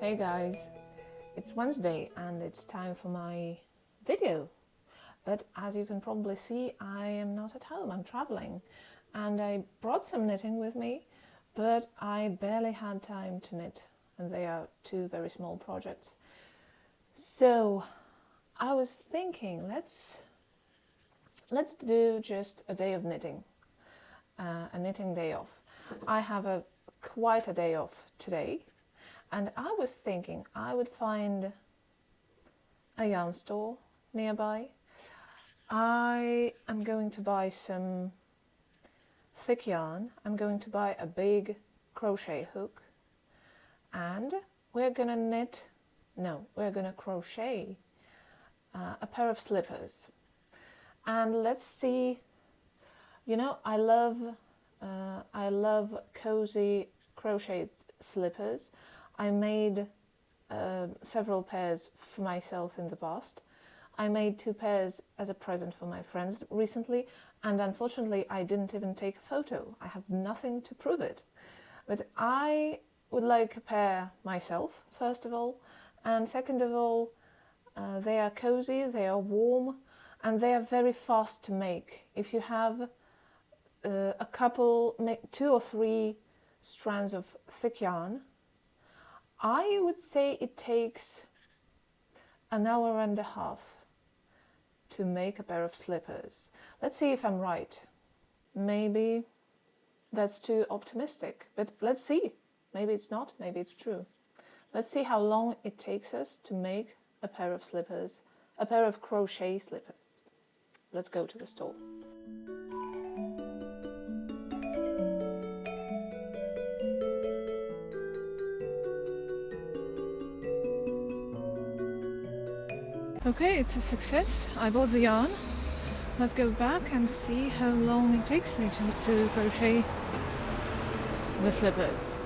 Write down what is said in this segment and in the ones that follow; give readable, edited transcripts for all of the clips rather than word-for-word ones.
Hey guys, it's Wednesday and it's time for my video. But as you can probably see, I am not at home, I'm traveling. And I brought some knitting with me, but I barely had time to knit. And they are two very small projects. So I was thinking, let's do just a day of knitting, a knitting day off. I have quite a day off today. And I was thinking I would find a yarn store nearby. I am going to buy some thick yarn. I'm going to buy a big crochet hook. And we're gonna crochet a pair of slippers. And let's see, you know, I love cozy crochet slippers. I made several pairs for myself in the past. I made 2 pairs as a present for my friends recently, and unfortunately I didn't even take a photo. I have nothing to prove it. But I would like a pair myself, first of all, and second of all, they are cozy, they are warm, and they are very fast to make. If you have a couple, 2 or 3 strands of thick yarn, I would say it takes an hour and a half to make a pair of slippers. Let's see if I'm right. Maybe that's too optimistic, but let's see. Maybe it's not, maybe it's true. Let's see how long it takes us to make a pair of slippers, a pair of crochet slippers. Let's go to the store. Okay, it's a success. I bought the yarn. Let's go back and see how long it takes me to crochet the slippers.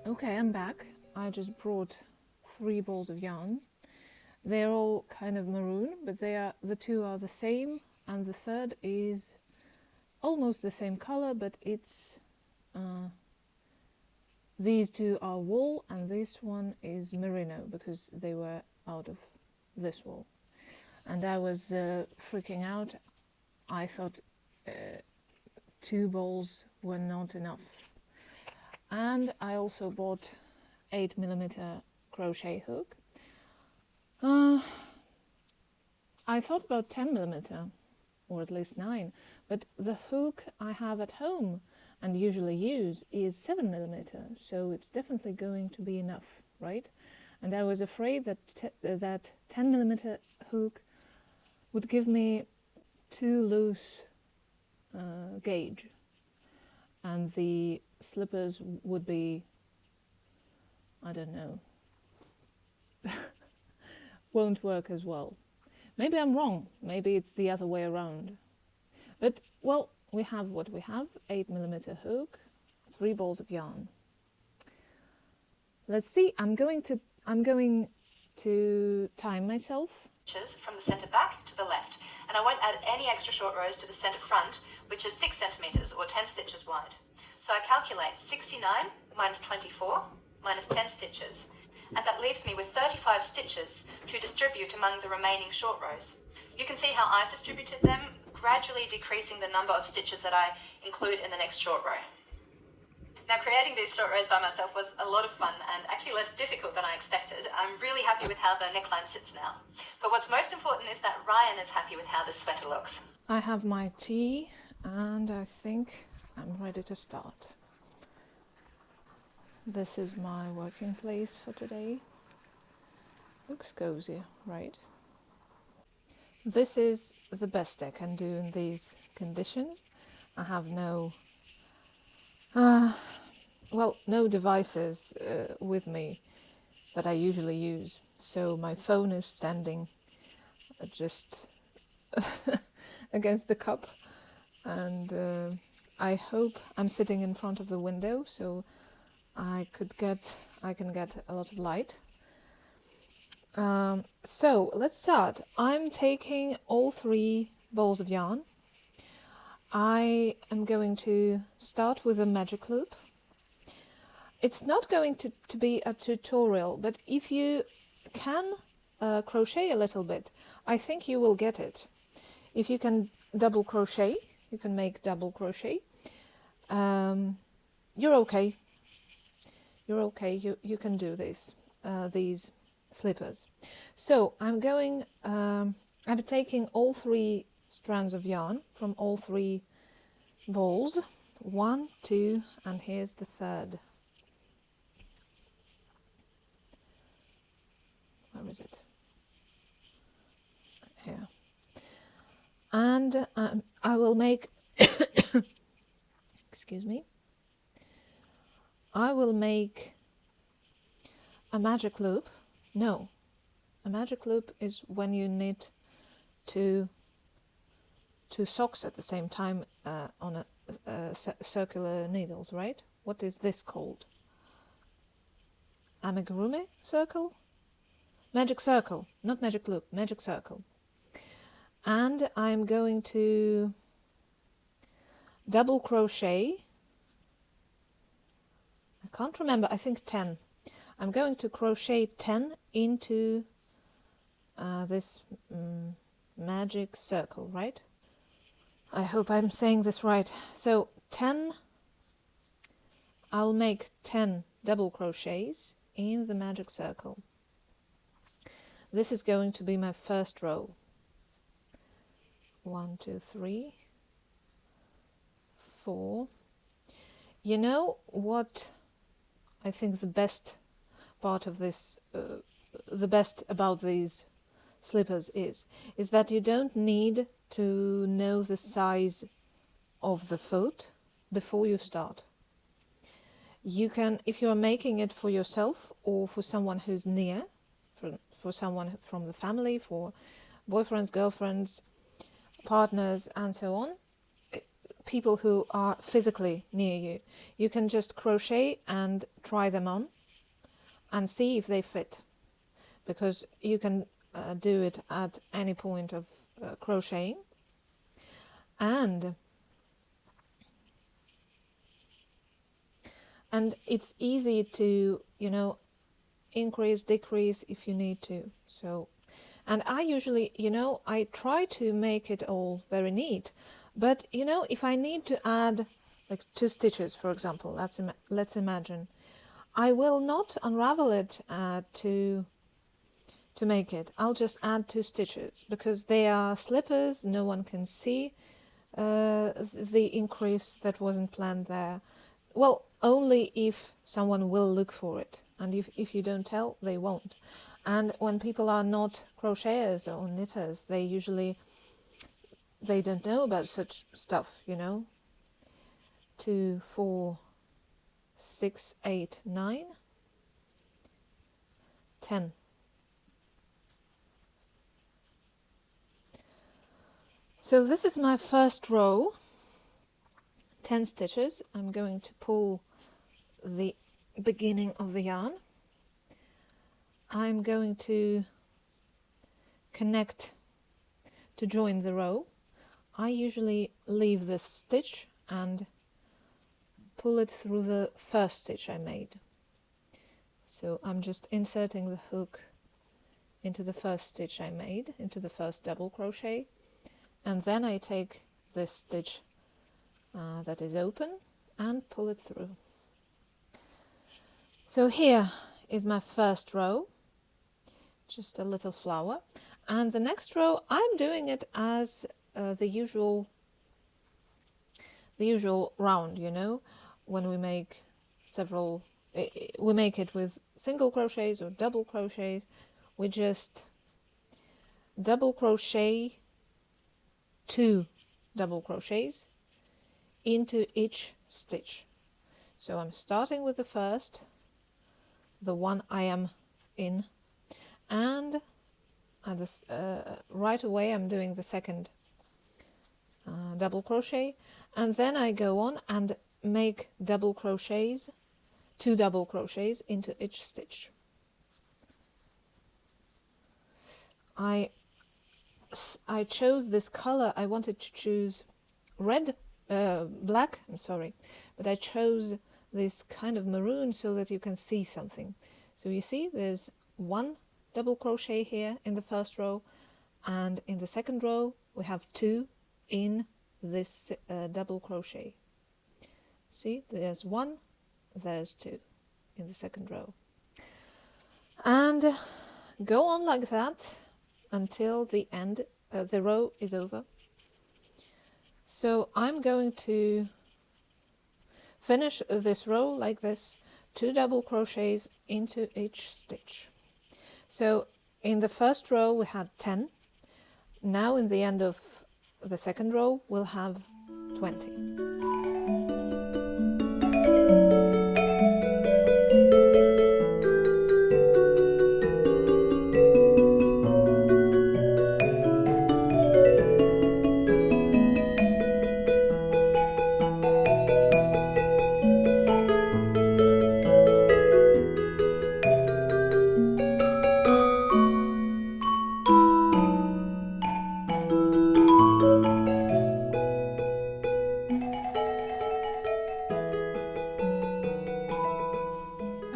Okay, I'm back. I just brought 3 balls of yarn. They're all kind of maroon, but the 2 are the same, and the third is almost the same color, but it's these 2 are wool and this one is merino because they were out of this wool. And I was freaking out. I thought 2 balls were not enough. And I also bought 8mm crochet hook. I thought about 10mm, or at least 9, but the hook I have at home and usually use is 7mm, so it's definitely going to be enough, right? And I was afraid that that 10mm hook would give me too loose gauge, and the slippers would be, I don't know, won't work as well. Maybe I'm wrong. Maybe it's the other way around. But, well, we have what we have, 8mm hook, 3 balls of yarn. Let's see, I'm going to time myself. From the centre back to the left, and I won't add any extra short rows to the centre front, which is 6 centimetres or 10 stitches wide. So I calculate 69 minus 24 minus 10 stitches, and that leaves me with 35 stitches to distribute among the remaining short rows. You can see how I've distributed them, gradually decreasing the number of stitches that I include in the next short row. Now, creating these short rows by myself was a lot of fun and actually less difficult than I expected. I'm really happy with how the neckline sits now. But what's most important is that Ryan is happy with how this sweater looks. I have my tea and I think I'm ready to start. This is my working place for today. Looks cozy, right? This is the best I can do in these conditions. I have no devices with me that I usually use. So my phone is standing just against the cup, and I hope I'm sitting in front of the window so I can get a lot of light. So let's start. I'm taking all 3 balls of yarn. I am going to start with a magic loop. It's not going to be a tutorial, but if you can crochet a little bit, I think you will get it. If you can double crochet, you can make double crochet, you're okay. You're okay, you can do this, these slippers. So I'm taking all 3 strands of yarn from all 3 balls. 1, 2, and here's the third. Where is it? Here. And I will make, excuse me, I will make a magic loop. No, a magic loop is when you knit two socks at the same time on a circular needles, right? What is this called? Amigurumi circle? Magic circle, not magic loop, magic circle. And I'm going to double crochet. I can't remember, I think 10. I'm going to crochet 10 into this magic circle, right? I hope I'm saying this right. So 10, I'll make 10 double crochets in the magic circle. This is going to be my first row. 1, 2, 3, 4. You know what I think the best part of this, the best about these slippers is that you don't need to know the size of the foot before you start. You can, if you are making it for yourself or for someone who's near, for someone from the family, for boyfriends, girlfriends, partners, and so on, people who are physically near you, you can just crochet and try them on and see if they fit, because you can do it at any point of crocheting. And it's easy to, you know, increase, decrease if you need to. So, and I usually, you know, I try to make it all very neat, but you know, if I need to add like 2 stitches, for example, let's imagine, I will not unravel it to make it. I'll just add 2 stitches because they are slippers. No one can see the increase that wasn't planned there. Well, only if someone will look for it, and if you don't tell, they won't. And when people are not crocheters or knitters, they don't know about such stuff, you know. 2, 4, 6, 8, 9, 10. So this is my first row, 10 stitches. I'm going to pull the beginning of the yarn. I'm going to connect to join the row. I usually leave this stitch and pull it through the first stitch I made. So I'm just inserting the hook into the first stitch I made, into the first double crochet, and then I take this stitch that is open and pull it through. So here is my first row, just a little flower, and the next row I'm doing it as the usual round, you know, when we make several, we make it with single crochets or double crochets. We just double crochet 2 double crochets into each stitch. So I'm starting with the first, the one I am in, and right away I'm doing the second double crochet, and then I go on and make double crochets, 2 double crochets into each stitch. I chose this color. I wanted to choose black, I'm sorry, but I chose this kind of maroon so that you can see something. So you see there's 1 double crochet here in the first row, and in the second row we have 2 in this double crochet. See, there's 1, there's 2 in the second row. And go on like that until the end, the row is over. So I'm going to finish this row like this, 2 double crochets into each stitch. So in the first row we had 10. Now in the end of the second row we'll have 20.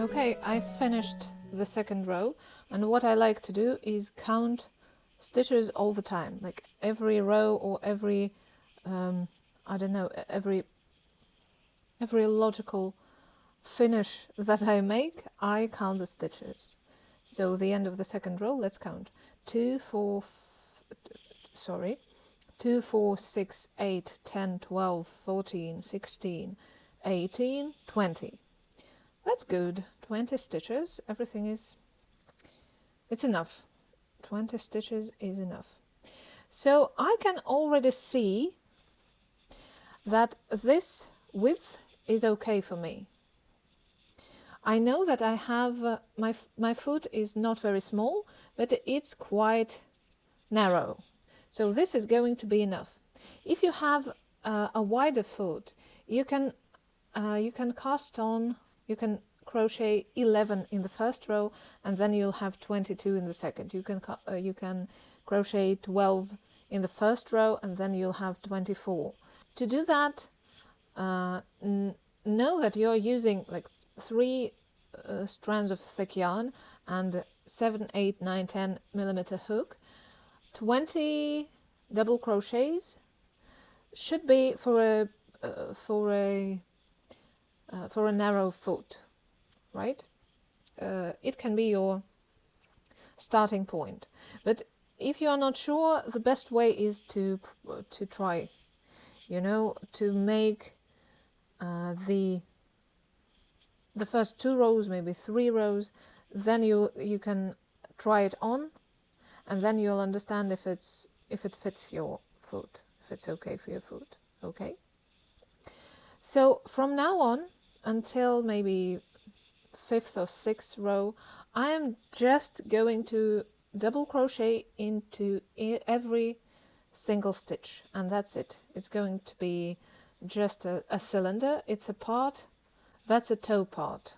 Okay, I finished the second row, and what I like to do is count stitches all the time, like every row or every I don't know, every logical finish that I make, I count the stitches. So the end of the second row, let's count 2 4 6 8 10 12 14 16 18 20. That's good. 20 stitches. Everything is, it's enough. 20 stitches is enough. So I can already see that this width is okay for me. I know that I have my foot is not very small, but it's quite narrow. So this is going to be enough. If you have a wider foot, you can cast on. You can crochet 11 in the first row, and then you'll have 22 in the second. You can crochet 12 in the first row, and then you'll have 24. To do that, know that you're using like 3 strands of thick yarn and 7, 8, 9, 10 millimeter hook. 20 double crochets should be for a narrow foot, right? It can be your starting point, but if you are not sure, the best way is to try, to make the first 2 rows, maybe 3 rows, then you can try it on, and then you'll understand if it fits your foot, if it's okay for your foot. Okay, so from now on until maybe 5th or 6th row, I am just going to double crochet into every single stitch, and that's it. It's going to be just a cylinder. It's a part, that's a toe part.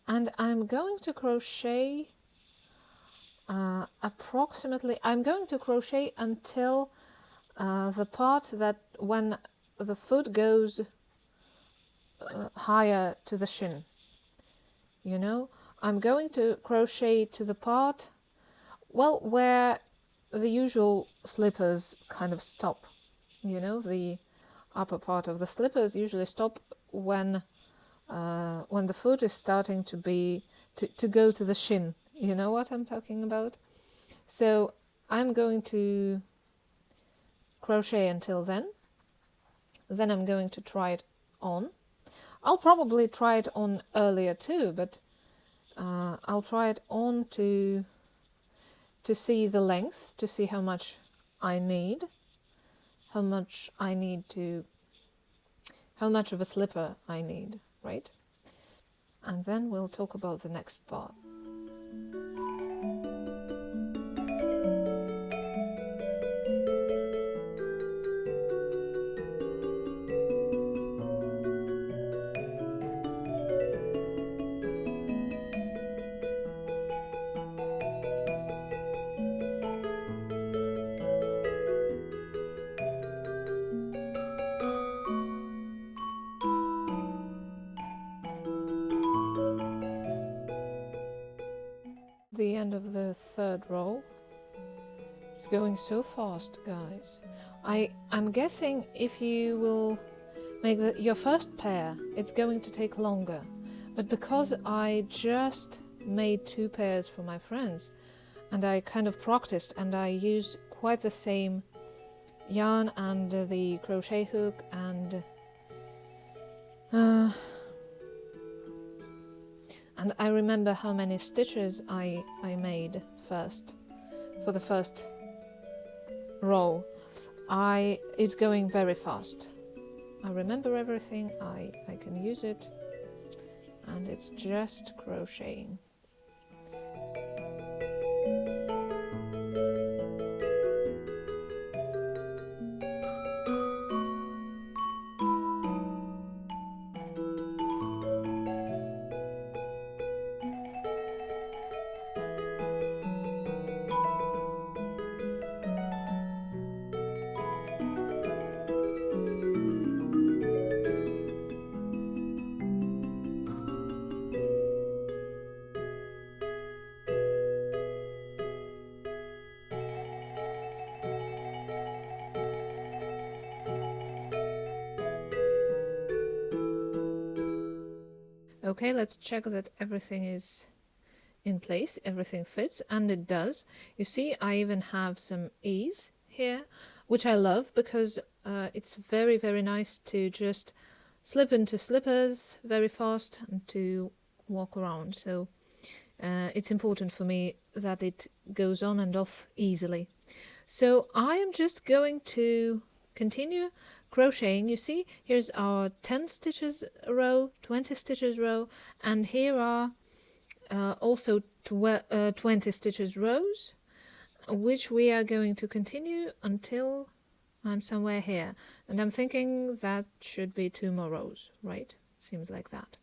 And I'm going to crochet approximately, I'm going to crochet until the part that when the foot goes higher to the shin, I'm going to crochet to the part, well, where the usual slippers kind of stop. The upper part of the slippers usually stop when the foot is starting to go to the shin. You know what I'm talking about? So I'm going to crochet until then. Then I'm going to try it on. I'll probably try it on earlier too, but I'll try it on to see the length, to see how much I need, how much of a slipper I need, right? And then we'll talk about the next part. end of the third row. It's going so fast, guys. I'm guessing if you will make your first pair, it's going to take longer. But because I just made 2 pairs for my friends, and I kind of practiced, and I used quite the same yarn and the crochet hook and I remember how many stitches I made first for the first row. It's going very fast. I remember everything, I can use it, and it's just crocheting. Okay, let's check that everything is in place, everything fits, and it does. You see, I even have some ease here, which I love because it's very, very nice to just slip into slippers very fast and to walk around. So it's important for me that it goes on and off easily. So I am just going to continue crocheting. You see, here's our 10 stitches row, 20 stitches row, and here are also 20 stitches rows, which we are going to continue until I'm somewhere here. And I'm thinking that should be 2 more rows, right? Seems like that.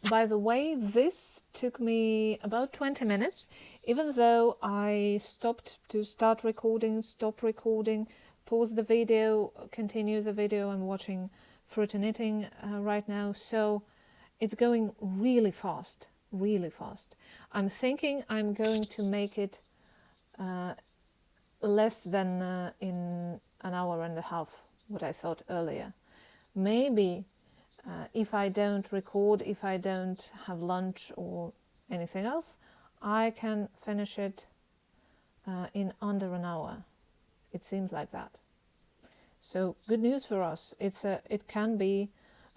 By the way, this took me about 20 minutes, even though I stopped to start recording, stop recording, pause the video, continue the video. I'm watching Fruit and Knitting right now, so it's going really fast, really fast. I'm thinking I'm going to make it less than in an hour and a half, what I thought earlier. Maybe if I don't record, if I don't have lunch or anything else, I can finish it in under an hour. It seems like that. So good news for us. It can be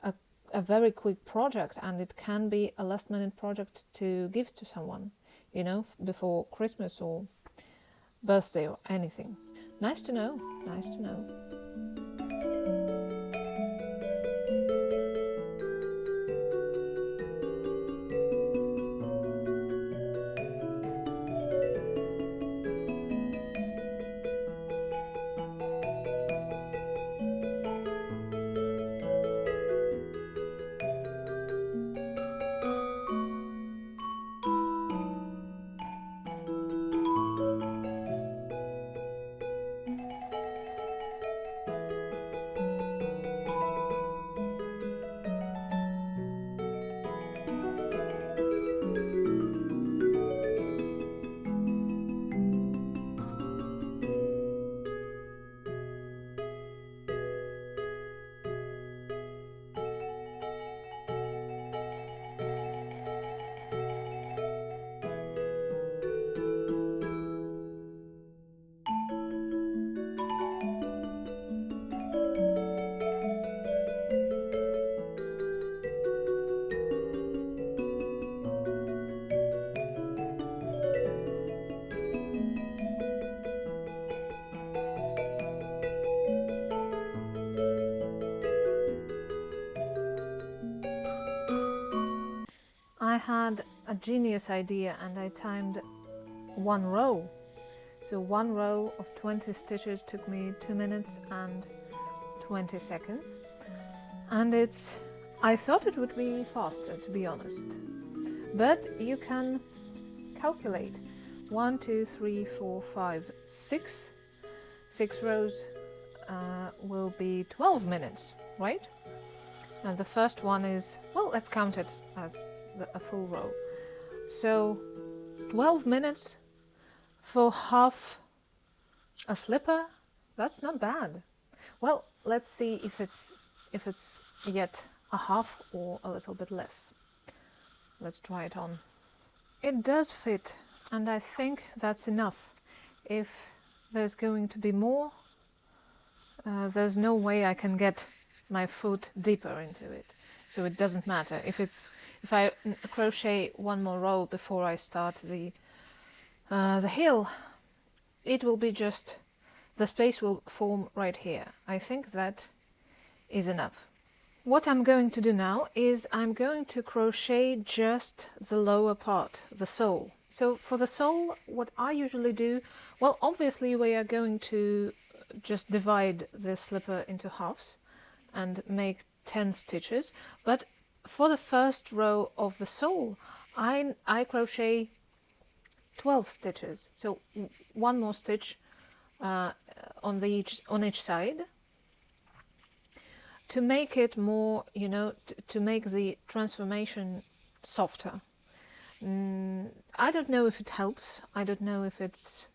a very quick project, and it can be a last minute project to give to someone, you know, before Christmas or birthday or anything. Nice to know, nice to know. I had a genius idea and I timed 1 row. So 1 row of 20 stitches took me 2 minutes and 20 seconds. And I thought it would be faster, to be honest. But you can calculate. 1, 2, 3, 4, 5, 6. 6 rows will be 12 minutes, right? And the first one is, well, let's count it as a full row. So 12 minutes For half a slipper, that's not bad. Well, let's see if it's yet a half or a little bit less. Let's try it on. It does fit, and I think that's enough. If there's going to be more, there's no way I can get my foot deeper into it, so it doesn't matter. If I crochet one more row before I start the heel, it will be just, the space will form right here. I think that is enough. What I'm going to do now is I'm going to crochet just the lower part, the sole. So for the sole, what I usually do, well, obviously we are going to just divide the slipper into halves and make 10 stitches, but for the first row of the sole, I crochet 12 stitches, so one more stitch on each side, to make it more, to make the transformation softer. I don't know if it helps, I don't know if it's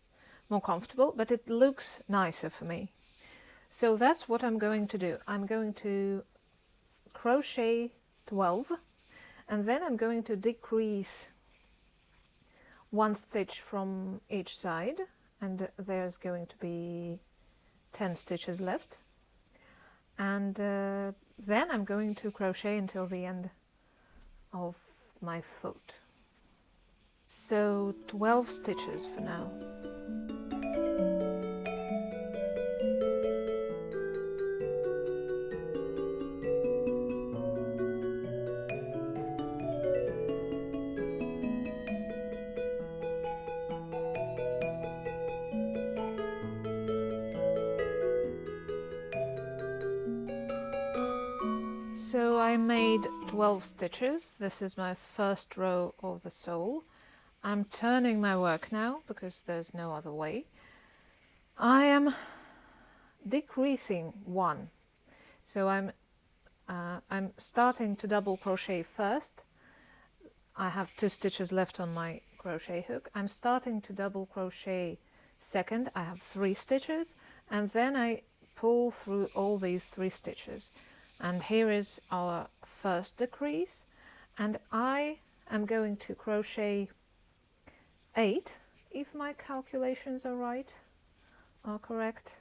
more comfortable, but it looks nicer for me. So that's what I'm going to do. I'm going to crochet 12, and then I'm going to decrease one stitch from each side, and there's going to be 10 stitches left. And then I'm going to crochet until the end of my foot. So 12 stitches for now. So I made 12 stitches. This is my first row of the sole. I'm turning my work now because there's no other way. I am decreasing one. So I'm starting to double crochet first. I have 2 stitches left on my crochet hook. I'm starting to double crochet second. I have 3 stitches, and then I pull through all these 3 stitches. And here is our first decrease, and I am going to crochet 8, if my calculations are correct.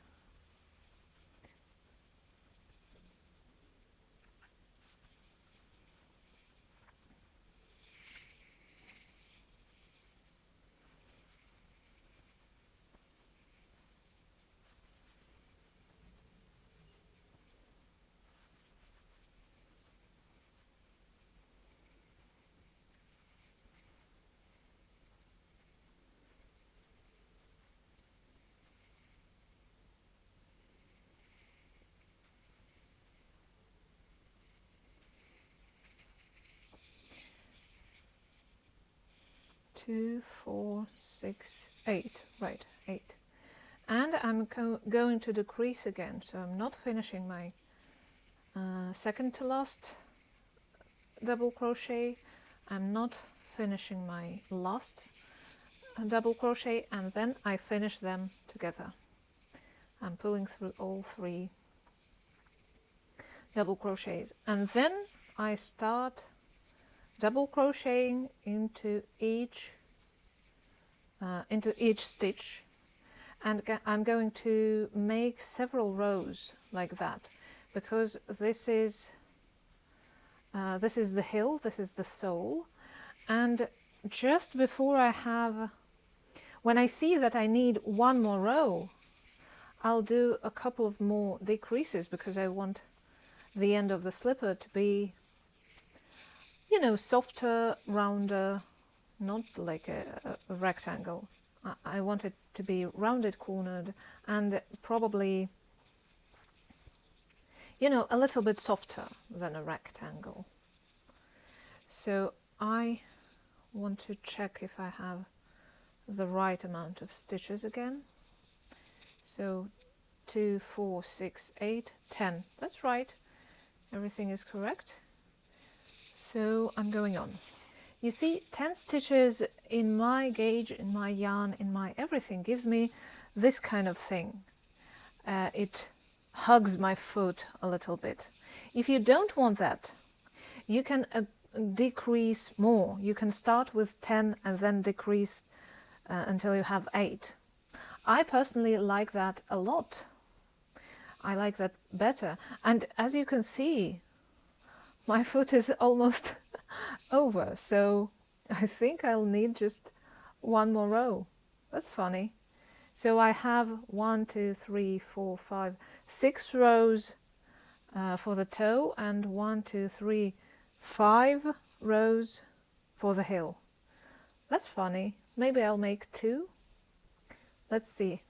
Two, 4, 6, 8. Right, 8. And I'm going to decrease again, so I'm not finishing my second to last double crochet. I'm not finishing my last double crochet, and then I finish them together. I'm pulling through all 3 double crochets, and then I start double crocheting into each stitch, and I'm going to make several rows like that, because this is the heel, this is the sole, and just before when I see that I need one more row, I'll do a couple of more decreases, because I want the end of the slipper to be, softer, rounder, not like a rectangle. I want it to be rounded, cornered, and probably, a little bit softer than a rectangle. So I want to check if I have the right amount of stitches again. So 2, 4, 6, 8, 10. That's right. Everything is correct. So I'm going on. You see, 10 stitches in my gauge, in my yarn, in my everything gives me this kind of thing. It hugs my foot a little bit. If you don't want that, you can decrease more. You can start with 10 and then decrease until you have 8. I personally like that a lot. I like that better. And as you can see, my foot is almost over, so I think I'll need just one more row. That's funny. So I have 1, 2, 3, 4, 5, 6 rows for the toe, and 1, 2, 3, 5 rows for the heel. That's funny. Maybe I'll make 2. Let's see.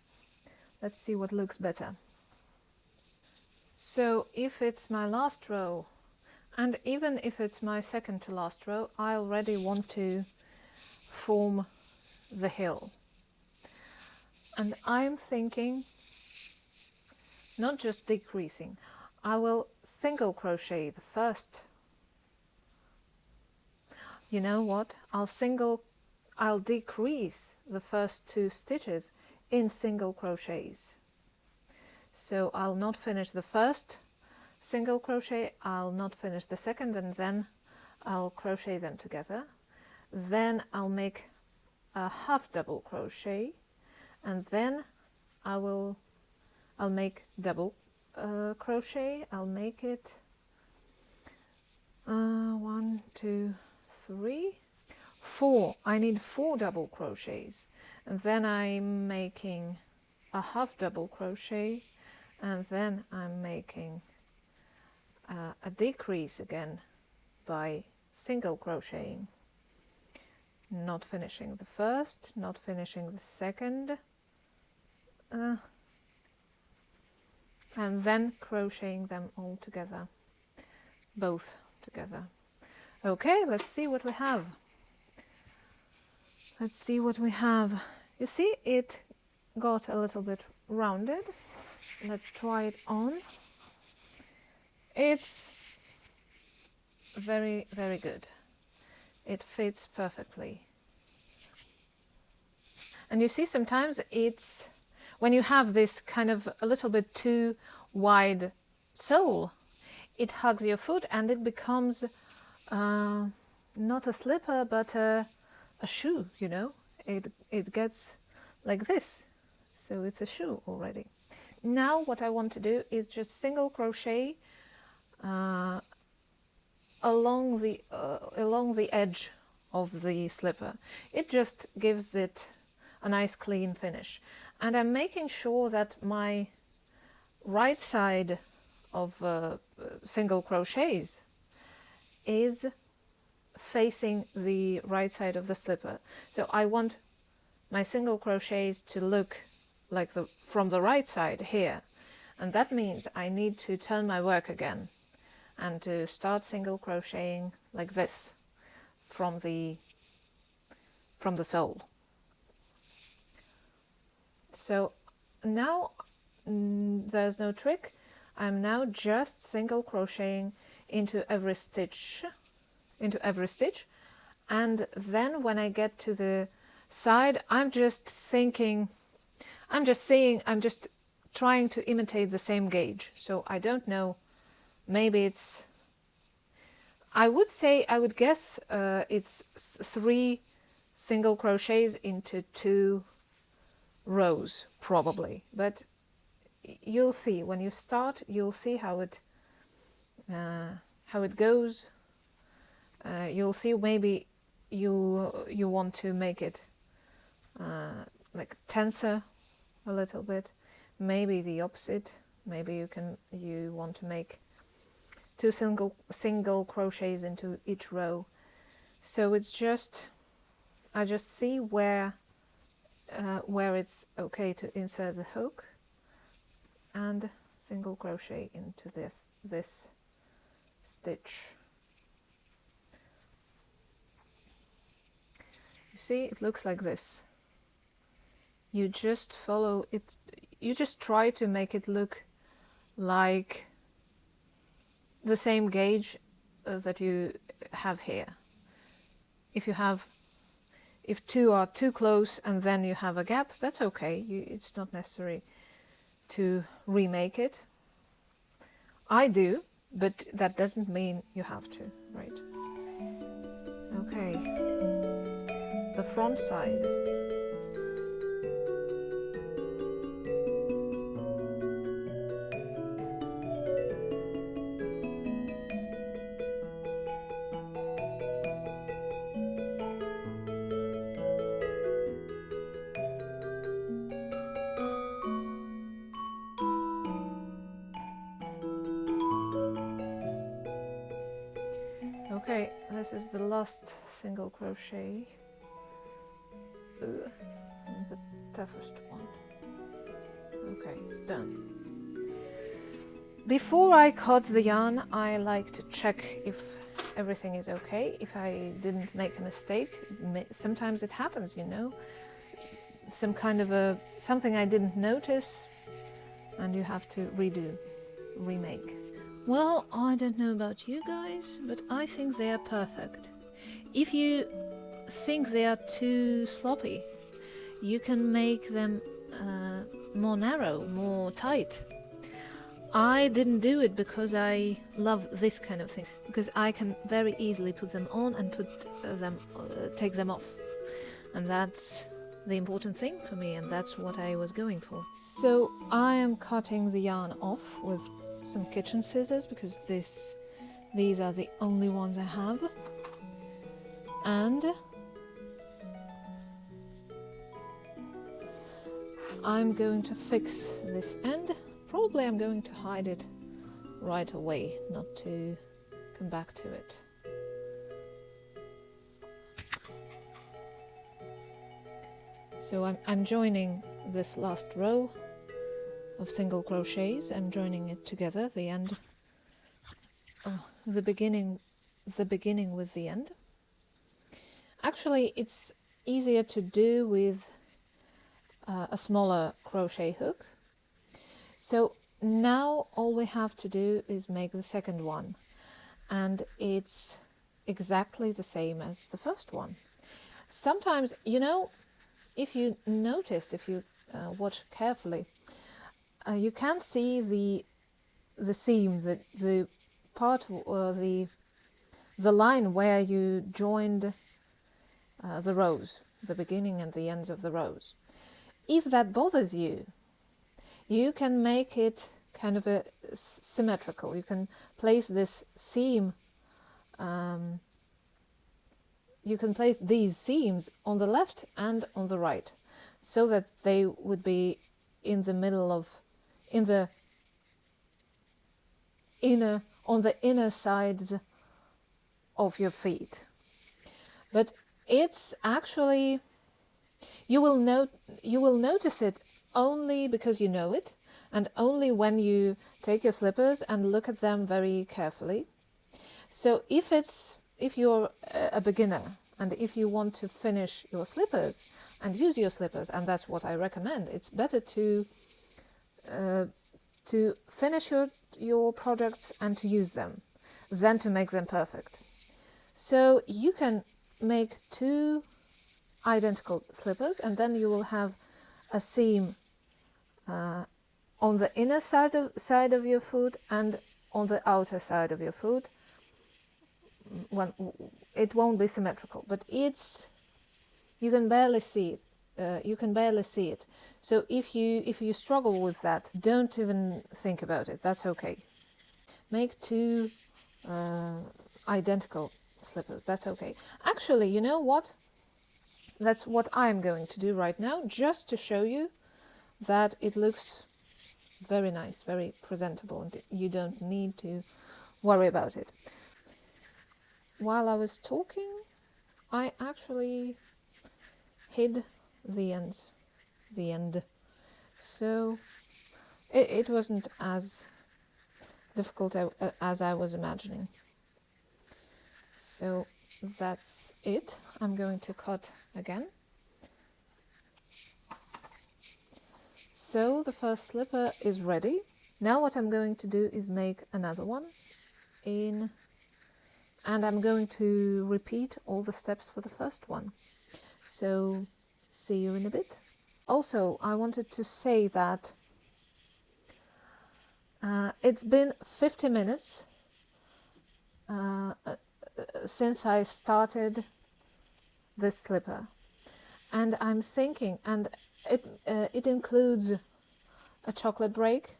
Let's see what looks better. So if it's my last row, and even if it's my second to last row, I already want to form the heel. And I'm thinking, not just decreasing, I will single crochet the first. You know what? I'll decrease the first 2 stitches in single crochets. So I'll not finish the first single crochet, I'll not finish the second, and then I'll crochet them together. Then I'll make a half double crochet, and then I'll make double crochet. I'll make it 1, 2, 3, 4. I need 4 double crochets, and then I'm making a half double crochet, and then I'm making a decrease again by single crocheting, not finishing the first, not finishing the second, and then crocheting them all together, both together. Okay, let's see what we have. Let's see what we have. You see, it got a little bit rounded. Let's try it on. It's very, very good. It fits perfectly. And you see, sometimes it's when you have this kind of a little bit too wide sole, it hugs your foot and it becomes not a slipper but a shoe, you know. It gets like this, so it's a shoe already. Now what I want to do is just single crochet along the edge of the slipper. It just gives it a nice clean finish, and I'm making sure that my right side of single crochets is facing the right side of the slipper. So I want my single crochets to look like from the right side here, and that means I need to turn my work again and to start single crocheting like this from the sole. So now there's no trick. I'm now just single crocheting into every stitch, and then when I get to the side, I'm just trying to imitate the same gauge. So I don't know, maybe it's, I would guess it's 3 single crochets into 2 rows probably, but you'll see when you start, you'll see how it goes. You'll see, maybe you want to make it like tenser a little bit, maybe the opposite. Maybe you want to make 2 single crochets into each row. So it's just, I just see where it's okay to insert the hook and single crochet into this stitch. You see, it looks like this. You just follow it, you just try to make it look like the same gauge that you have here. if two are too close and then you have a gap, that's okay. It's not necessary to remake it. I do, but that doesn't mean you have to, right? Okay, the front side. Okay, this is the last single crochet, the toughest one. Okay, it's done. Before I cut the yarn, I like to check if everything is okay, if I didn't make a mistake. Sometimes it happens, you know, some kind of something I didn't notice, and you have to remake. Well, I don't know about you guys, but I think they are perfect. If you think they are too sloppy, you can make them more narrow, more tight. I didn't do it because I love this kind of thing, because I can very easily put them on and take them off, and that's the important thing for me, and that's what I was going for. So I am cutting the yarn off with some kitchen scissors, because these are the only ones I have, and I'm going to fix this end. Probably I'm going to hide it right away, not to come back to it. So I'm joining this last row of single crochets. I'm joining it together, the end, the beginning with the end. Actually, it's easier to do with a smaller crochet hook. So now all we have to do is make the second one, and it's exactly the same as the first one. Sometimes, you know, if you notice, if you watch carefully, you can see the seam, the part, the line where you joined the rows, the beginning and the ends of the rows. If that bothers you, you can make it kind of symmetrical. You can place this seam, you can place these seams on the left and on the right, so that they would be in the middle of, on the inner side of your feet. But it's actually, you will notice it only because you know it, and only when you take your slippers and look at them very carefully. So if you're a beginner, and if you want to finish your slippers and use your slippers, and that's what I recommend, it's better to finish your projects and to use them than to make them perfect. So you can make 2 identical slippers, and then you will have a seam on the inner side of your foot and on the outer side of your foot. When it won't be symmetrical, but you can barely see it. So if you struggle with that, don't even think about it. That's okay. Make 2 identical slippers. That's okay. Actually, you know what? That's what I'm going to do right now, just to show you that it looks very nice, very presentable, and you don't need to worry about it. While I was talking, I actually hid the end. So it wasn't as difficult as I was imagining. So that's it. I'm going to cut again. So the first slipper is ready. Now what I'm going to do is make another one and I'm going to repeat all the steps for the first one. So see you in a bit. Also, I wanted to say that it's been 50 minutes since I started this slipper, and I'm thinking, and it includes a chocolate break,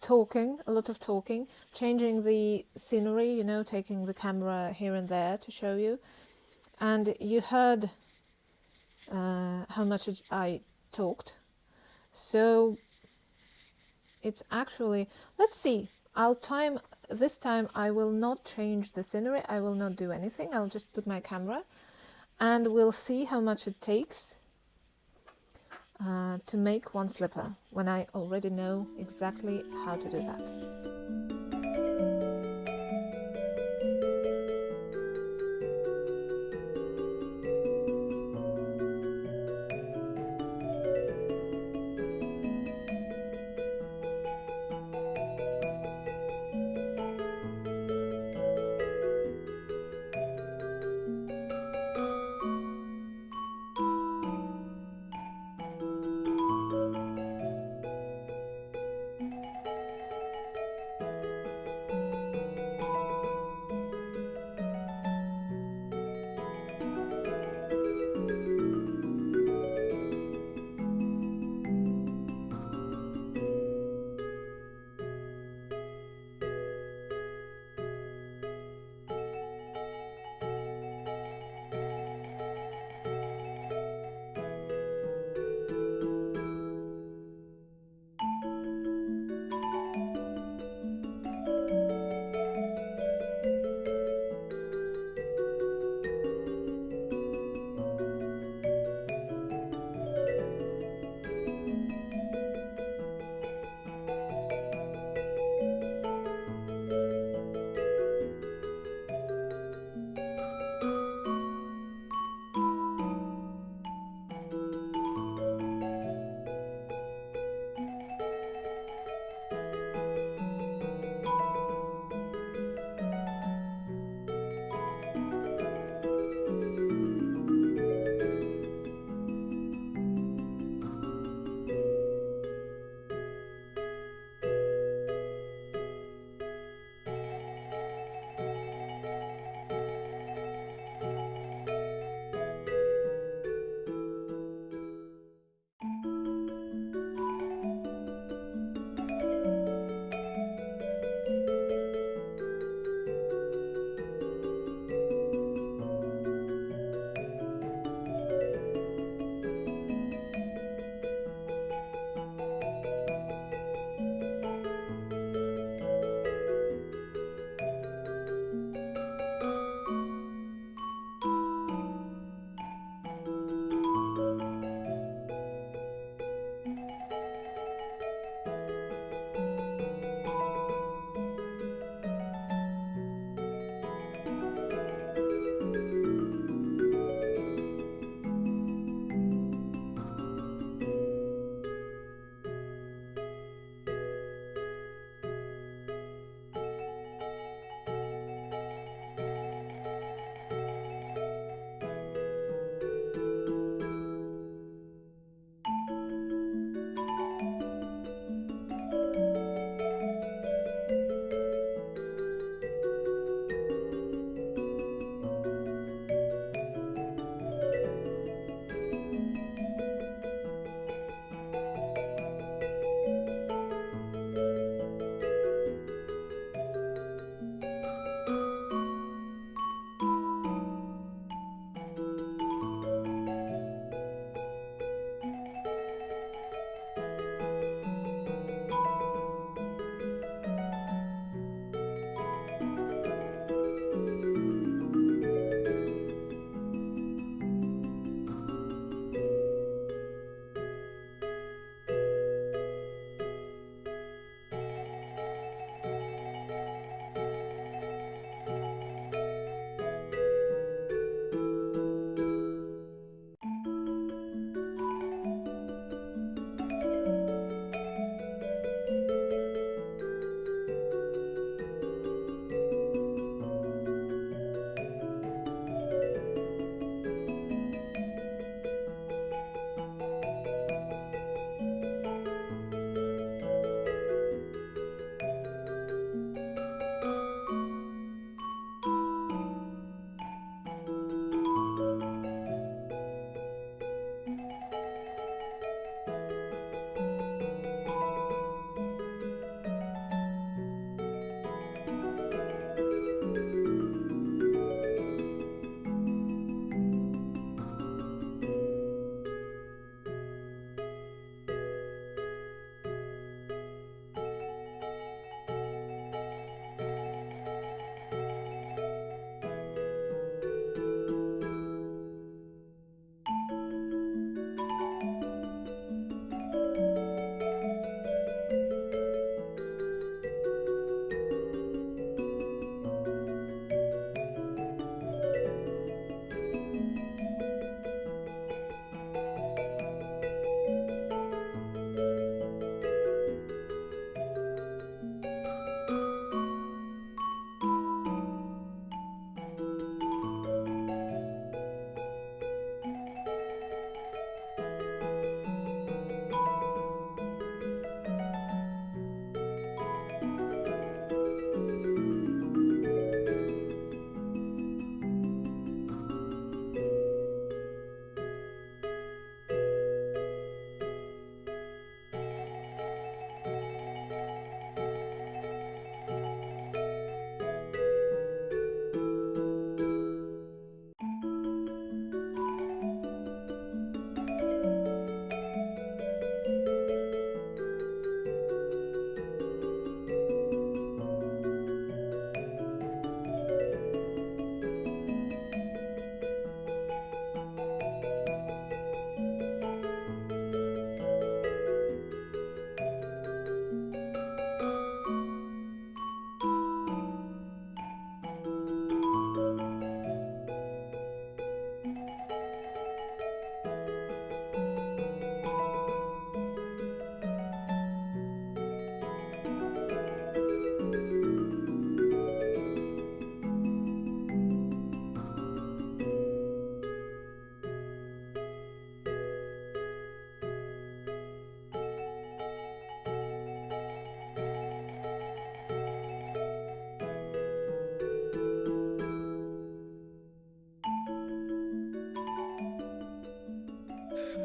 talking, a lot of talking, changing the scenery, you know, taking the camera here and there to show you. And you heard how much I talked. So it's actually, let's see, this time I will not change the scenery, I will not do anything, I'll just put my camera, and we'll see how much it takes to make one slipper, when I already know exactly how to do that.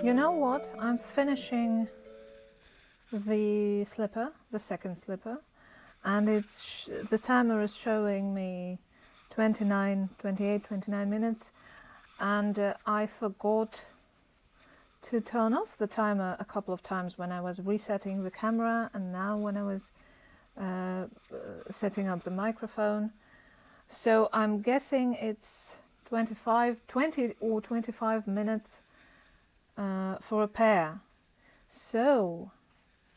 You know what? I'm finishing the slipper, the second slipper, and the timer is showing me 28, 29 minutes, and I forgot to turn off the timer a couple of times when I was resetting the camera, and now when I was setting up the microphone. So I'm guessing it's 20 or 25 minutes for a pair. So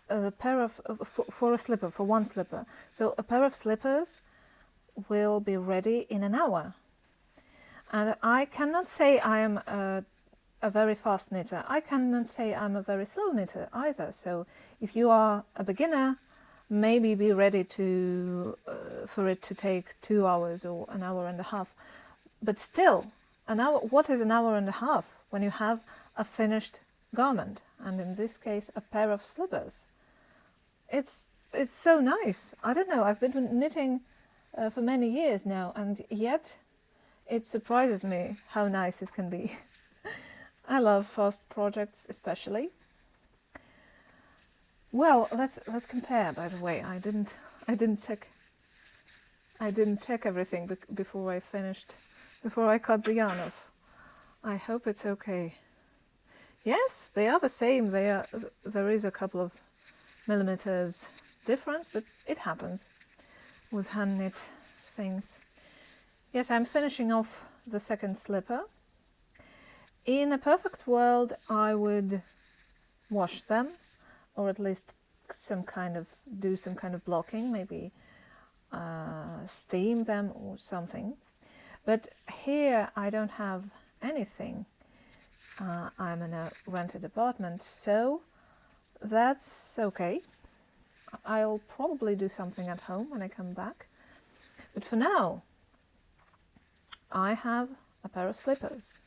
a pair of for a slipper, for one slipper. So a pair of slippers will be ready in an hour. And I cannot say I am a very fast knitter. I cannot say I'm a very slow knitter either. So if you are a beginner, maybe be ready to for it to take 2 hours or an hour and a half. But still, an hour. What is an hour and a half when you have a finished garment, and in this case a pair of slippers? It's so nice. I don't know, I've been knitting for many years now, and yet it surprises me how nice it can be. I love fast projects especially. Well, let's compare. By the way, I didn't check everything before I finished, before I cut the yarn off. I hope it's okay. Yes, they are the same. There is a couple of millimeters difference, but it happens with hand knit things. Yes, I'm finishing off the second slipper. In a perfect world, I would wash them, or at least do some kind of blocking, maybe steam them or something. But here I don't have anything. I'm in a rented apartment, so that's okay. I'll probably do something at home when I come back. But for now, I have a pair of slippers.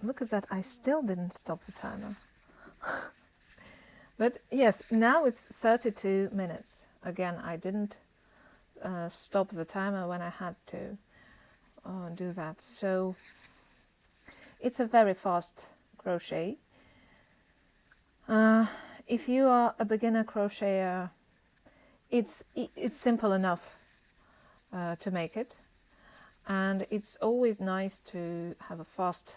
Look at that, I still didn't stop the timer. But yes, now it's 32 minutes. Again, I didn't stop the timer when I had to do that. So it's a very fast crochet. If you are a beginner crocheter, it's simple enough to make it, and it's always nice to have a fast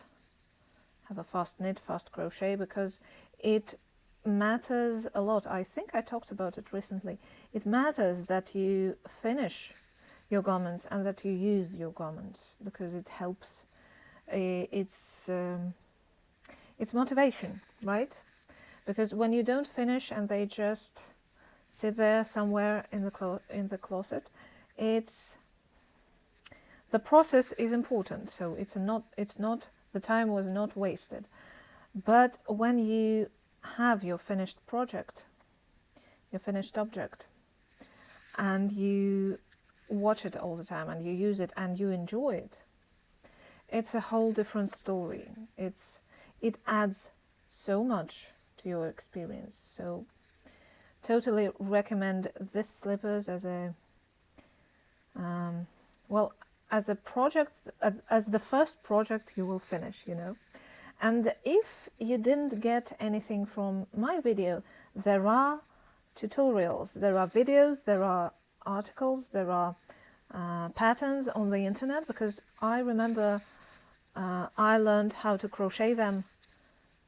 knit, fast crochet, because it matters a lot. I think I talked about it recently. It matters that you finish your garments and that you use your garments, because it helps. It's motivation, right? Because when you don't finish and they just sit there somewhere in the closet, the process is important. So it's not the time was not wasted. But when you have your finished project, your finished object, and you watch it all the time and you use it and you enjoy it, it's a whole different story. It adds so much to your experience. So totally recommend this slippers as a as a project, as the first project you will finish, you know. And if you didn't get anything from my video, there are tutorials, there are videos, there are articles, there are patterns on the internet, because I remember I learned how to crochet them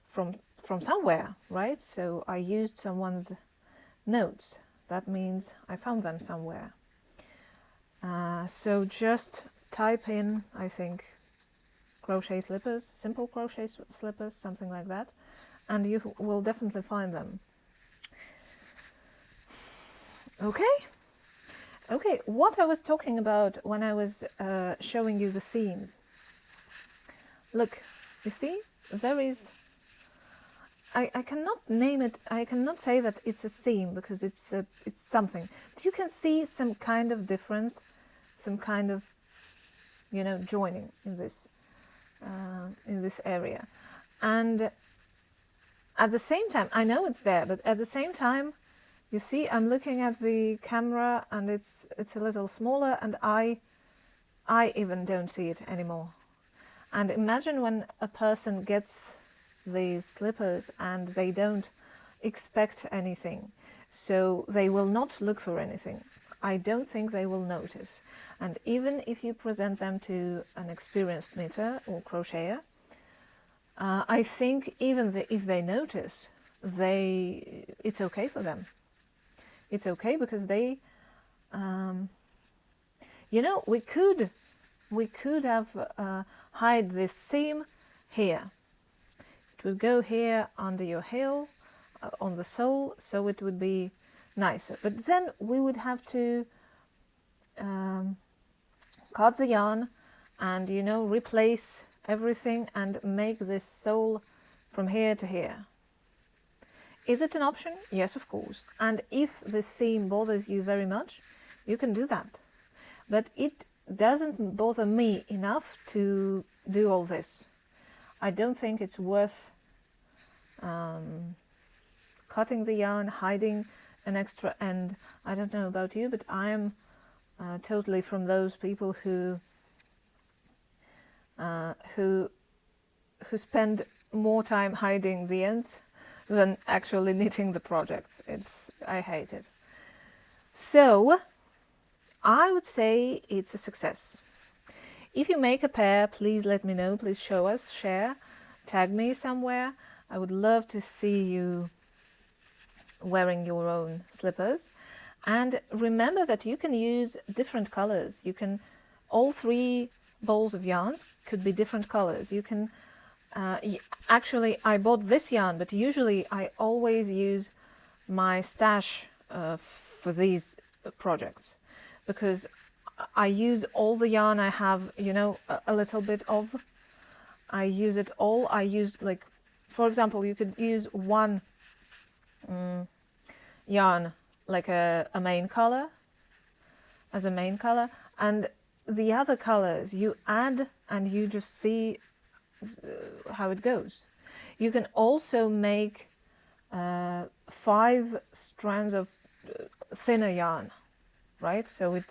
from somewhere, right? So I used someone's notes. That means I found them somewhere. So just type in, I think, crochet slippers, simple crochet slippers, something like that, and you will definitely find them. Okay, what I was talking about when I was showing you the seams. Look, you see, there is, I cannot name it, I cannot say that it's a seam, because it's something. But you can see some kind of difference, some kind of, you know, joining in this area. And at the same time, I know it's there, but at the same time, you see, I'm looking at the camera and it's a little smaller, and I even don't see it anymore. And imagine when a person gets these slippers and they don't expect anything, so they will not look for anything. I don't think they will notice. And even if you present them to an experienced knitter or crocheter, I think even if they notice, it's okay for them. It's okay because they, you know, we could have hide this seam here. It would go here under your heel, on the sole, so it would be nicer. But then we would have to cut the yarn and, you know, replace everything and make this sole from here to here. Is it an option? Yes, of course. And if the seam bothers you very much, you can do that. But it doesn't bother me enough to do all this. I don't think it's worth cutting the yarn, hiding an extra end. I don't know about you, but I am totally from those people who spend more time hiding the ends than actually knitting the project. I hate it. So I would say it's a success. If you make a pair, please let me know, please show us, share, tag me somewhere. I would love to see you wearing your own slippers. And remember that you can use different colors. You can, all 3 balls of yarns could be different colors. You can, actually I bought this yarn, but usually I always use my stash for these projects, because I use all the yarn I have, you know, a little bit of. I use it all. I use, like, for example, you could use one yarn like a main color, as a main color, and the other colors you add and you just see how it goes. You can also make 5 strands of thinner yarn, right? So it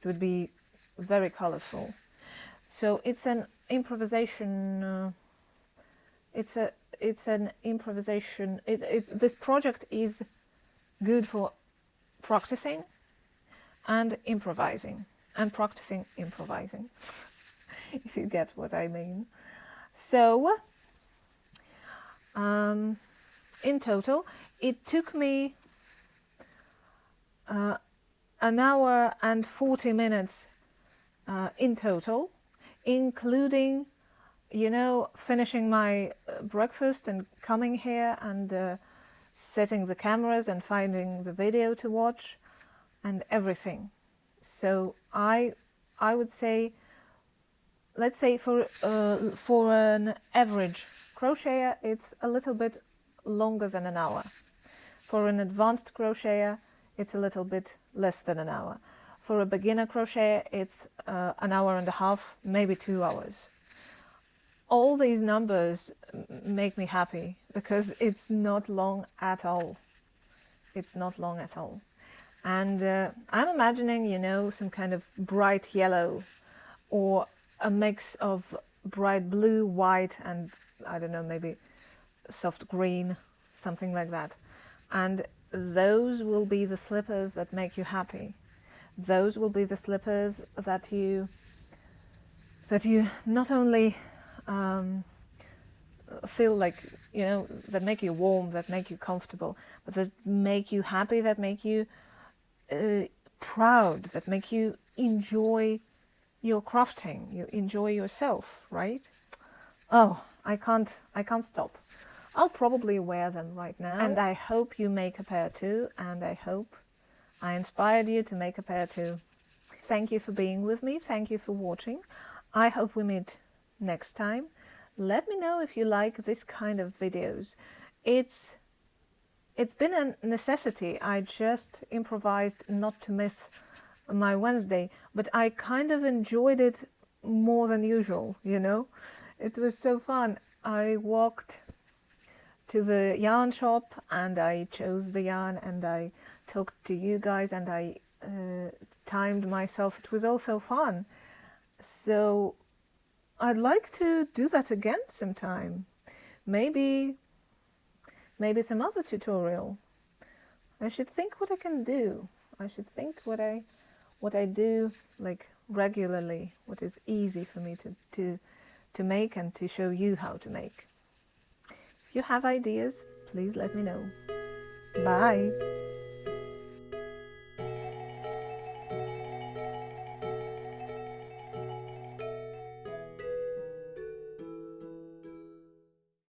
would be very colorful. So it's an improvisation. It's an improvisation. This project is good for practicing and improvising, and practicing improvising, if you get what I mean. So in total it took me an hour and 40 minutes in total, including, you know, finishing my breakfast and coming here and setting the cameras and finding the video to watch and everything. So I would say, let's say for an average crocheter, it's a little bit longer than an hour. For an advanced crocheter, it's a little bit less than an hour. For a beginner crocheter, it's an hour and a half, maybe 2 hours. All these numbers make me happy because it's not long at all. It's not long at all. And I'm imagining, you know, some kind of bright yellow or a mix of bright blue, white, and I don't know, maybe soft green, something like that. And those will be the slippers that make you happy. Those will be the slippers that you not only feel like, you know, that make you warm, that make you comfortable, but that make you happy, that make you proud, that make you enjoy your crafting, you enjoy yourself, right? Oh, I can't stop. I'll probably wear them right now, and I hope you make a pair too, and I hope I inspired you to make a pair too. Thank you for being with me, thank you for watching. I hope we meet next time. Let me know if you like this kind of videos. It's been a necessity. I just improvised not to miss my Wednesday, but I kind of enjoyed it more than usual, you know? It was so fun. I walked to the yarn shop and I chose the yarn and I talked to you guys and I timed myself. It was all so fun. So I'd like to do that again sometime. maybe some other tutorial. I should think what I can do. I should think what I do like regularly, what is easy for me to make and to show you how to make. If you have ideas, please let me know. Bye!